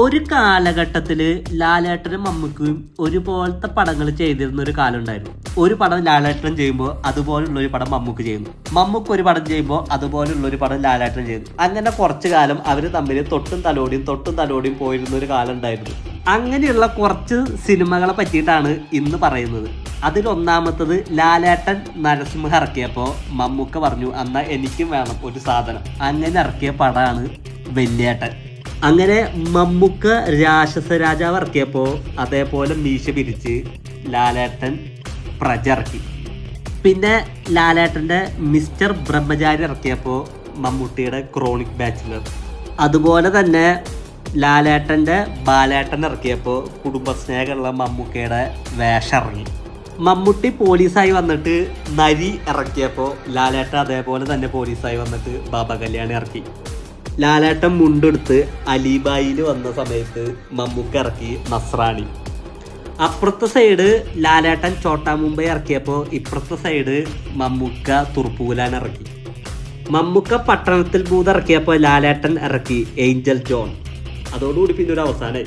ഒരു കാലഘട്ടത്തില് ലാലേട്ടനും മമ്മൂക്കയും ഒരുപോലത്തെ പടങ്ങൾ ചെയ്തിരുന്ന ഒരു കാലം ഉണ്ടായിരുന്നു. ഒരു പടം ലാലേട്ടൻ ചെയ്യുമ്പോൾ അതുപോലുള്ള ഒരു പടം മമ്മൂക്ക് ചെയ്യുന്നു, മമ്മൂക്ക് ഒരു പടം ചെയ്യുമ്പോൾ അതുപോലുള്ള ഒരു പടം ലാലേട്ടൻ ചെയ്യുന്നു. അങ്ങനെ കുറച്ചു കാലം അവർ തമ്മിൽ തൊട്ടും തലോടിയും പോയിരുന്ന ഒരു കാലം ഉണ്ടായിരുന്നു. അങ്ങനെയുള്ള കുറച്ച് സിനിമകളെ പറ്റിയിട്ടാണ് ഇന്ന് പറയുന്നത്. അതിലൊന്നാമത്തത് ലാലേട്ടൻ നരസിംഹ ഇറക്കിയപ്പോൾ മമ്മൂക്ക പറഞ്ഞു അന്നാ എനിക്കും വേണം ഒരു സാധനം. അങ്ങനെ ഇറക്കിയ പടമാണ് വല്യേട്ടൻ. അങ്ങനെ മമ്മൂക്ക രാക്ഷസ രാജാവ് ഇറക്കിയപ്പോൾ അതേപോലെ മീശ പിരിച്ച് ലാലേട്ടൻ പ്രജ ഇറക്കി. പിന്നെ ലാലേട്ടൻ്റെ മിസ്റ്റർ ബ്രഹ്മചാരി ഇറക്കിയപ്പോൾ മമ്മൂട്ടിയുടെ ക്രോണിക് ബാച്ചിലർ. അതുപോലെ തന്നെ ലാലേട്ടൻ്റെ ബാലേട്ടൻ ഇറക്കിയപ്പോൾ കുടുംബസ്നേഹമുള്ള മമ്മൂക്കയുടെ വേഷം ഇറങ്ങി. മമ്മൂട്ടി പോലീസായി വന്നിട്ട് നരി ഇറക്കിയപ്പോൾ ലാലേട്ടൻ അതേപോലെ തന്നെ പോലീസായി വന്നിട്ട് ബാബ കല്യാണി ഇറക്കി. ലാലേട്ടൻ മുണ്ടെടുത്ത് അലിബായിൽ വന്ന സമയത്ത് മമ്മൂക്ക ഇറക്കി നസ്രാണി. അപ്പുറത്തെ സൈഡ് ലാലേട്ടൻ ചോട്ടാ മുംബൈ ഇറക്കിയപ്പോൾ ഇപ്പുറത്തെ സൈഡ് മമ്മൂക്ക തുർപ്പൂലാൻ ഇറക്കി. മമ്മൂക്ക പട്ടണത്തിൽ ഭൂതം ഇറക്കിയപ്പോൾ ലാലേട്ടൻ ഇറക്കി ഏഞ്ചൽ ജോൺ. അതോടുകൂടി പിന്നെ ഒരു അവസാനമായി.